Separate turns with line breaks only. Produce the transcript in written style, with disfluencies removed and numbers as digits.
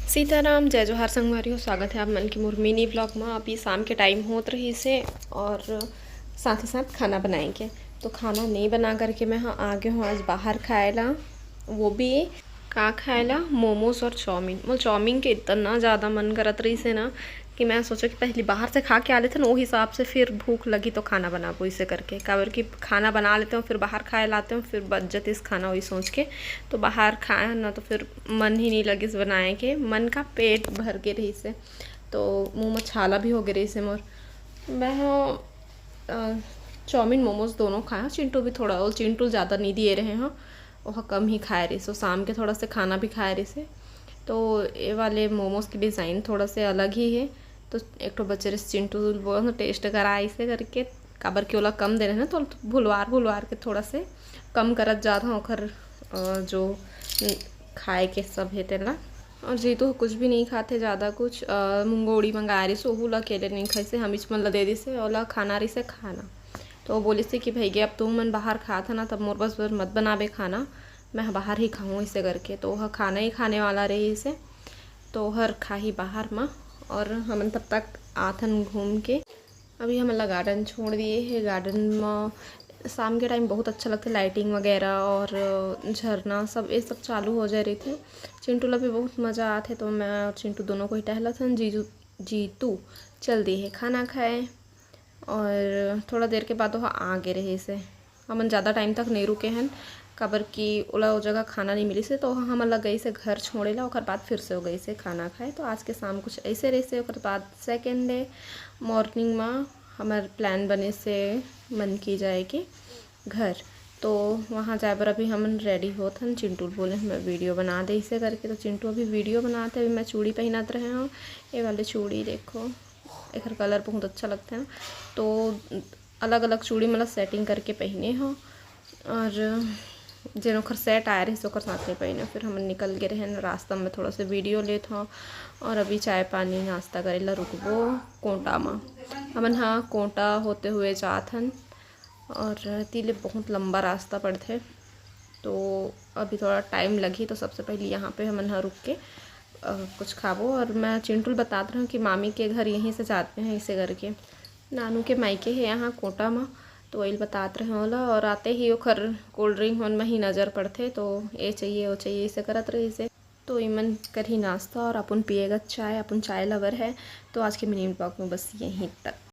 सीताराम जय जोहार संगवारी हो। स्वागत है आप मन की मोर मिनी व्लॉग में। अभी शाम के टाइम होत रही से और साथ ही साथ खाना बनाएंगे। तो खाना नहीं बना करके मैं हाँ आगे हूँ आज बाहर खाएला। वो भी का खाएला मोमोज और चाउमीन। वो चाउमीन के इतना ज़्यादा मन करत रही से ना कि मैं सोचा कि पहले बाहर से खा के आ लेते ना, वो हिसाब से फिर भूख लगी तो खाना बनाबो इसे करके। काबर कि खाना बना लेते हो फिर बाहर खाए लाते हो, फिर बच जाते इस खाना वही सोच के। तो बाहर खाए ना तो फिर मन ही नहीं लगे इस बनाए के, मन का पेट भर के रही से। तो मुँह में छाला भी हो गए रही से मोर। मैं चाउमीन मोमोज दोनों खाया। चिंटू भी थोड़ा, और चिंटू ज़्यादा नहीं दिए रहे हैं, वह कम ही खाए रही सो। शाम के थोड़ा से खाना भी खाए रही से। तो ये वाले मोमोज की डिज़ाइन थोड़ा से अलग ही है। तो एक तो बच्चे चिंटू बोल टेस्ट करा इसे करके, काबर के ओला कम दे रहे ना तो भुलवार के थोड़ा से कम करत जाता ओखर जो खाए के सब है तेला। और जी तो कुछ भी नहीं खाते ज़्यादा कुछ। मुंगोड़ी मंगा रही सो ओहू ला अकेले नहीं खाई से, हम इच मन ला दे दी से ओला खाना रही से खाना। तो वो बोली से कि भैया अब तुम मन बाहर खा था ना, तब मोर बस मत बनाबे खाना, मैं बाहर ही खाऊँ इसे करके। तो वह खाना ही खाने वाला रही इसे, तो हर खा ही बाहर में। और हमन तब तक आथन घूम के। अभी हम गार्डन छोड़ दिए है। गार्डन में शाम के टाइम बहुत अच्छा लगता है, लाइटिंग वगैरह और झरना सब ये सब चालू हो जा रही थे। चिंटू ला भी बहुत मज़ा आते, तो मैं और चिंटू दोनों को ही टहला था। जीतू चल दी है खाना खाए। और थोड़ा देर के बाद वह आ गए रहे से। हमन ज़्यादा टाइम तक नहीं रुके हैं, काबर कि ओला वो जगह खाना नहीं मिली से। तो हम लग गई से घर छोड़े ला, और बाद फिर से हो गई से खाना खाए। तो आज के शाम कुछ ऐसे रहे से। और बाद सेकेंड डे मॉर्निंग में हमार प्लान बने से मन की जाए कि घर, तो वहाँ जाए पर अभी हम रेडी होते हैं। चिंटू बोले मैं वीडियो बना दे इसे करके, तो चिंटू अभी वीडियो बनाते। अभी मैं चूड़ी पहनाते रहे हूँ। ये वाले चूड़ी देखो, एक कलर बहुत अच्छा लगता है। तो अलग अलग चूड़ी मतलब सेटिंग करके पहने हो, और जिन ओखर सेट आए रहे से ओखर साथ में पहने। फिर हम निकल गए रहे रास्ता में, थोड़ा सा वीडियो लेते हो। और अभी चाय पानी नाश्ता करे ला रुकबो कोंटा में। हमन हाँ कोंटा होते हुए जात हन, और तीले बहुत लंबा रास्ता पड़ते। तो अभी थोड़ा टाइम लगी, तो सबसे पहले यहाँ पे हमन हाँ रुक के कुछ खाबो। और मैं चिंटू बताते रहूँ कि मामी के घर यहीं से जाते हैं इसे करके। नानू के मायके है यहाँ कोटा में, तो वही बताते रहे होला। और आते ही ओखर कोल्ड ड्रिंक मन में ही नज़र पड़ते, तो ये चाहिए वो चाहिए इसे करत रहे इसे। तो इमन कर ही नाश्ता, और अपन पिएगा चाय, अपन चाय लवर है। तो आज के मिनी ब्लॉग में बस यहीं तक।